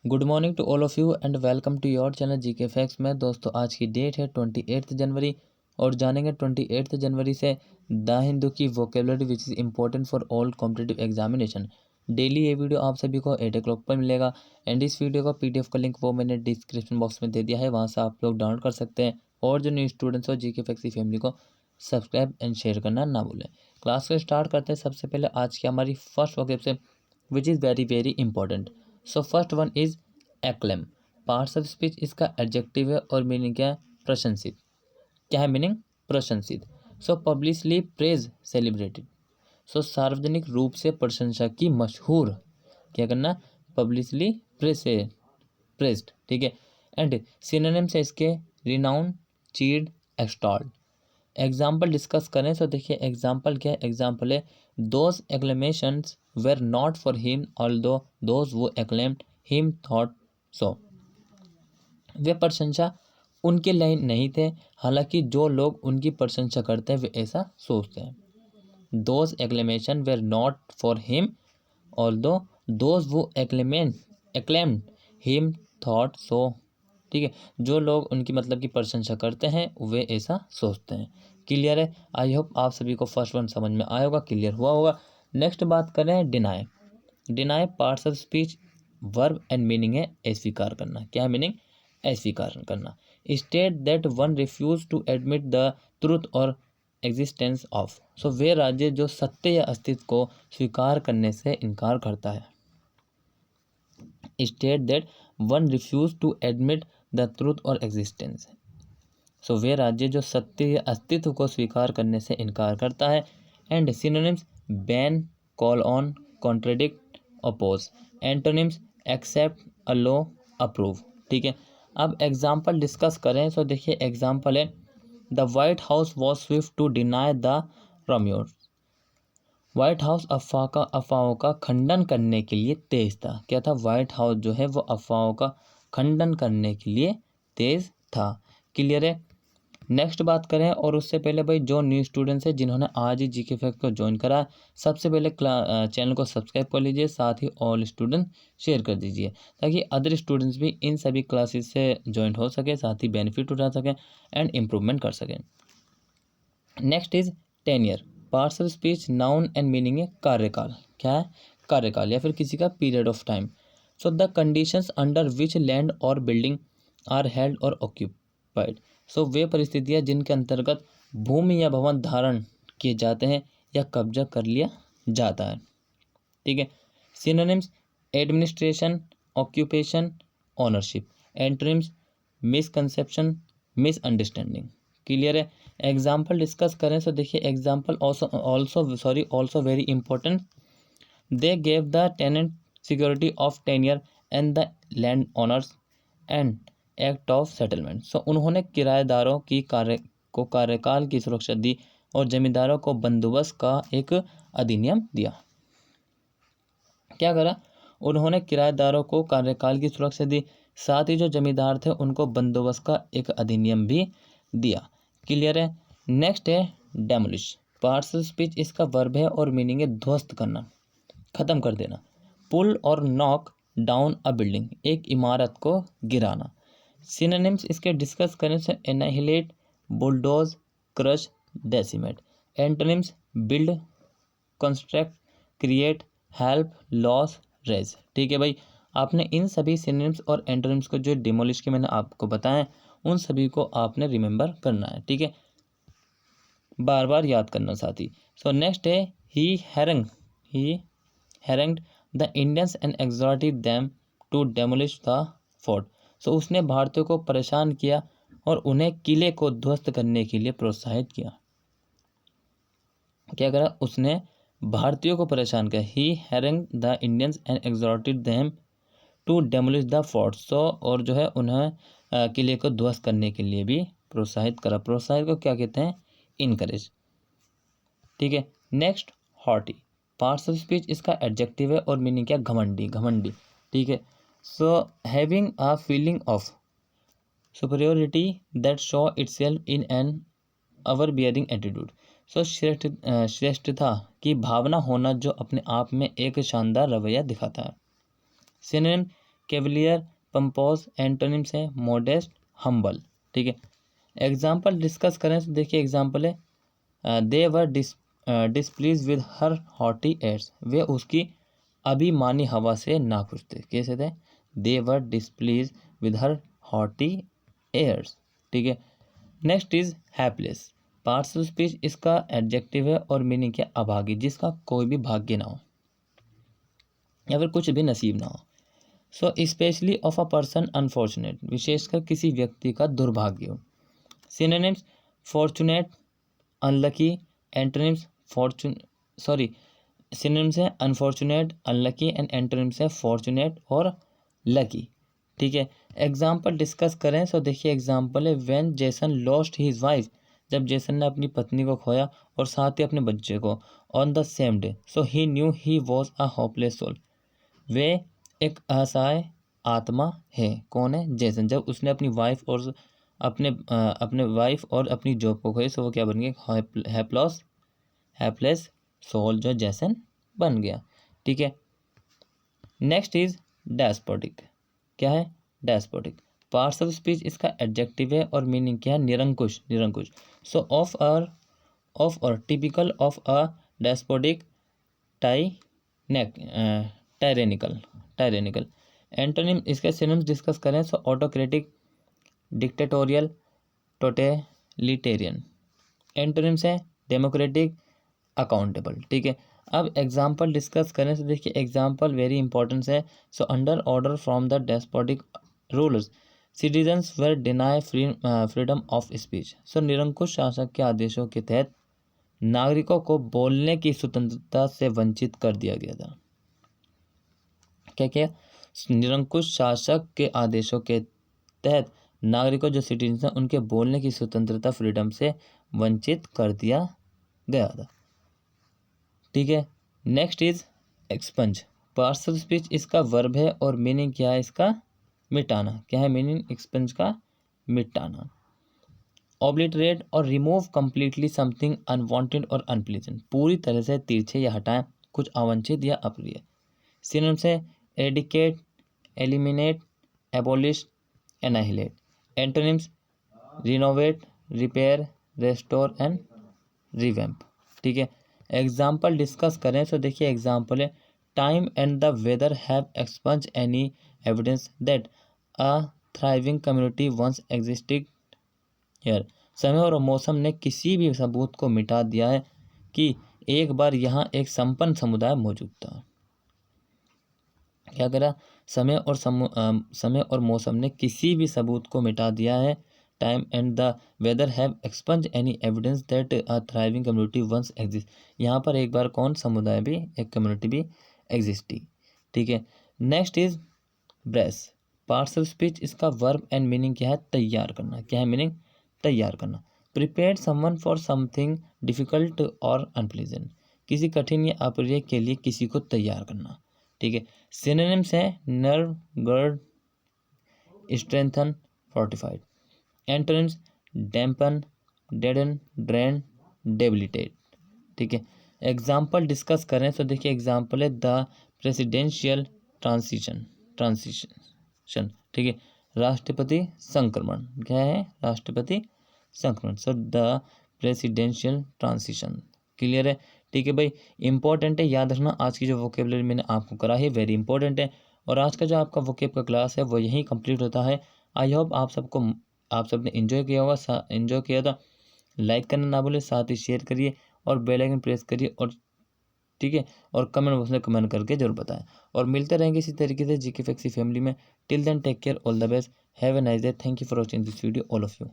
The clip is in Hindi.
Good morning to all of you and welcome to your channel GK facts में। दोस्तों आज की डेट है 28 जनवरी और जानेंगे 28 जनवरी से द हिंदू की vocabulary which is important for all competitive examination. Daily ये वीडियो आप सभी को 8 o'clock पर मिलेगा एंड इस वीडियो का PDF का लिंक वो मैंने डिस्क्रिप्शन बॉक्स में दे दिया है, वहाँ से आप लोग डाउनलोड कर सकते हैं। और जो न्यू स्टूडेंट्स हो जीके फैक्ट्स की फैमिली को सब्सक्राइब एंड शेयर करना ना भूलें। क्लास को स्टार्ट करते हैं। सबसे पहले आज की हमारी फर्स्ट वोकेब से which is very very important. So first one is acclaim. Parts of speech इसका एडजेक्टिव है और मीनिंग क्या है? प्रशंसित। क्या है मीनिंग? प्रशंसित। सो पब्लिकली प्रेज, सेलिब्रेटेड। सो सार्वजनिक रूप से प्रशंसा की, मशहूर। क्या करना? पब्लिकली प्रेज्ड, ठीक है। एंड सिनोनिम्स है इसके रिनाउन, चीड, एक्सटॉल्ड। एग्जाम्पल डिस्कस करें तो देखिए एग्जाम्पल क्या है? एग्जाम्पल है those acclamations were not for him although those who acclaimed him thought so. वे प्रशंसा उनके लिए नहीं थे, हालांकि जो लोग उनकी प्रशंसा करते हैं वे ऐसा सोचते हैं। Those acclamation were not for him although those who acclaimed him thought so, ठीक है। जो लोग उनकी मतलब की प्रशंसा करते हैं वे ऐसा सोचते हैं। क्लियर है? आई होप आप सभी को फर्स्ट वन समझ में आया होगा, क्लियर हुआ होगा। नेक्स्ट बात करें deny. Deny parts of speech, verb and meaning है अस्वीकार करना। क्या है मीनिंग? अस्वीकार करना। State that one refuse to admit the truth और एग्जिस्टेंस ऑफ। सो वे राज्य जो सत्य या अस्तित्व को स्वीकार करने से इनकार करता है। State that one refuse to admit the truth और एग्जिस्टेंस। सो वे राज्य जो सत्य या अस्तित्व को स्वीकार करने से इनकार करता है। And synonyms ban, call on, contradict, oppose. Antonyms accept, allow, approve, ठीक है। अब एग्जाम्पल डिस्कस करें तो देखिए एग्जाम्पल है the White House was swift to deny the rumours. White House अफवाहों का खंडन करने के लिए तेज था। क्या था? व्हाइट हाउस जो है वो अफवाहों का खंडन करने के लिए तेज था। क्लियर है? नेक्स्ट बात करें और उससे पहले भाई जो न्यू स्टूडेंट्स हैं जिन्होंने आज ही जीके फैक्ट को ज्वाइन करा, सबसे पहले चैनल को सब्सक्राइब कर लीजिए, साथ ही ऑल स्टूडेंट शेयर कर दीजिए ताकि अदर स्टूडेंट्स भी इन सभी क्लासेस से ज्वाइन हो सके, साथ ही बेनिफिट उठा सकें एंड इम्प्रूवमेंट कर सकें। Next is tenure. Parts of speech, noun and meaning है कार्यकाल। क्या है? कार्यकाल या फिर किसी का period of time. So the conditions under which land और बिल्डिंग आर हेल्ड और ऑक्यूपाइड। सो वे परिस्थितियाँ जिनके अंतर्गत भूमि या भवन धारण किए जाते हैं या कब्जा कर लिया जाता है, ठीक है। Synonyms administration, occupation, ownership. Antonyms misconception, misunderstanding. Clear है? एग्जाम्पल डिस्कस करें तो देखिए example also very important. They gave the tenant security of tenure and the land owners and act of settlement. So उन्होंने किराएदारों की कार्यकाल की सुरक्षा दी और जमींदारों को बंदोबस्त का एक अधिनियम दिया। क्या करा? उन्होंने किराएदारों को कार्यकाल की सुरक्षा दी, साथ ही जो जमींदार थे उनको बंदोबस्त का एक अधिनियम भी दिया। क्लियर है? नेक्स्ट है डेमोलिश। पार्ट्स ऑफ स्पीच इसका वर्ब है और मीनिंग है ध्वस्त करना, खत्म कर देना। पुल और नॉक डाउन अ बिल्डिंग, एक इमारत को गिराना। सिनोनिम्स इसके डिस्कस करें से annihilate, bulldoze, crush, decimate. Antonyms build, construct, create, help, loss, raise. ठीक है भाई, आपने इन सभी सिनोनिम्स और एंटोनिम्स को जो डिमोलिश के मैंने आपको बताया उन सभी को आपने रिमेंबर करना है, ठीक है, बार बार याद करना साथी। सो नेक्स्ट है he harangued the Indians and exhorted them to demolish the fort. So उसने भारतीयों को परेशान किया और उन्हें किले को ध्वस्त करने के लिए प्रोत्साहित किया। क्या करा? उसने भारतीयों को परेशान किया। He harangued the Indians and exhorted them to demolish the fort. So और जो है उन्हें किले को ध्वस्त करने के लिए भी प्रोत्साहित करा। प्रोत्साहित को क्या कहते हैं? इनकरेज, ठीक है। Next haughty. Parts of speech इसका एडजेक्टिव है और मीनिंग क्या? घमंडी, घमंडी, ठीक है। So having a feeling of superiority that show itself in an overbearing attitude. So श्रेष्ठता की भावना होना जो अपने आप में एक शानदार रवैया दिखाता है। Synonym cavalier, pompous. एंटोनिम्स है मॉडेस्ट, हम्बल। ठीक है, एग्जाम्पल डिस्कस करें तो देखिए एग्जाम्पल है they were displeased with her haughty airs, वे उसकी अभिमानी हवा से नाखुश थे। कैसे थे? They were displeased with her haughty airs. ठीक है, next is hapless. Partial speech इसका एडजेक्टिव है और मीनिंग है अभागी, जिसका कोई भी भाग्य ना हो या फिर कुछ भी नसीब ना हो। So specially of a person unfortunate, विशेषकर किसी व्यक्ति का दुर्भाग्य हो। Synonyms fortunate, unlucky. Antonyms synonyms है अनफॉर्चुनेट, अनलकी एंड एंटोनिम्स है फॉर्चुनेट और लकी। ठीक है, एग्जाम्पल डिस्कस करें तो देखिए एग्जाम्पल है when Jason lost his wife, जब जेसन ने अपनी पत्नी को खोया और साथ ही अपने बच्चे को। On the same day, so he knew he was a hopeless soul, वे एक असहाय आत्मा है। कौन है? जेसन। जब उसने अपनी वाइफ और अपने वाइफ और अपनी जॉब को खोई, सो वो क्या बन गया? हेल्पलेस सोल जो जैसन बन गया। ठीक है, नेक्स्ट इज डेस्पोटिक। क्या है? डेस्पोटिक। पार्ट्स ऑफ स्पीच इसका एडजेक्टिव है और मीनिंग क्या है? निरंकुश, निरंकुश। So of or typical of a despotic tyrannical. Antonym इसके सिनोनिम्स डिस्कस करें तो ऑटोक्रेटिक, डिक्टेटोरियल, टोटलिटेरियन। एंटोनिम्स है डेमोक्रेटिक, अकाउंटेबल। ठीक है, अब एग्जाम्पल डिस्कस करें तो देखिए एग्जाम्पल वेरी इंपॉर्टेंट है। So under order from the despotic rulers citizens were deny freedom of speech. So निरंकुश शासक के आदेशों के तहत नागरिकों को बोलने की स्वतंत्रता से वंचित कर दिया गया था। क्या क्या? निरंकुश शासक के आदेशों के तहत नागरिकों जो सिटीजन हैं उनके बोलने की स्वतंत्रता, फ्रीडम से वंचित कर दिया गया था। ठीक है, next is expunge. Partial speech इसका वर्ब है और मीनिंग क्या है इसका? मिटाना। क्या है मीनिंग एक्सपंज का? मिटाना। ऑब्लिटरेट और रिमूव कंप्लीटली समथिंग अनवांटेड और अनप्लीजेंट, पूरी तरह से तिरछे या हटाएं कुछ अवांछित या अप्रिय। सिनोनिम्स है eradicate, eliminate, abolish, annihilate. Antonyms renovate, repair, restore and revamp. ठीक है, एग्जाम्पल डिस्कस करें तो देखिए एग्जाम्पल है time and the weather have expunge any evidence that a thriving community once existed here. समय और मौसम ने किसी भी सबूत को मिटा दिया है कि एक बार यहाँ एक संपन्न समुदाय मौजूद था। क्या करा? समय और मौसम ने किसी भी सबूत को मिटा दिया है। Time and the weather have expunge any evidence that a thriving community once exist. यहाँ पर एक बार कौन? समुदाय भी, एक कम्युनिटी भी एग्जिस्ट थी। ठीक है, next is brace. Parts of speech इसका वर्ब एंड मीनिंग क्या है? तैयार करना। क्या है मीनिंग? तैयार करना। Prepare someone for something difficult और अनप्लीजेंट, किसी कठिन या अप्रिय के लिए किसी को तैयार करना। ठीक है, सिनोनिम्स है nerve, gird, strengthen, fortified. Antonyms dampen, deaden, drain, debilitate. ठीक है, एग्जाम्पल डिस्कस करें तो देखिए एग्जाम्पल है द प्रेसिडेंशियल ट्रांसिशन। ठीक है, राष्ट्रपति संक्रमण। क्या है? राष्ट्रपति संक्रमण। So the presidential transition. Clear है? ठीक है भाई, इंपॉर्टेंट है, याद रखना। आज की जो वोकेबलरी मैंने आपको करा है वेरी इंपॉर्टेंट है, और आज का जो आपका वोकेब का क्लास है वो यहीं कंप्लीट होता है। आई होप आप सबने एंजॉय किया होगा। एंजॉय किया था लाइक करना ना भूले, साथ ही शेयर करिए और बेल आइकन प्रेस करिए, और ठीक है, और कमेंट बॉक्स में कमेंट करके जरूर बताएं। और मिलते रहेंगे इसी तरीके से जीके फैक्सी फैमिली में। Till then take care, all the best, have a nice day, thank you for watching this video all of you.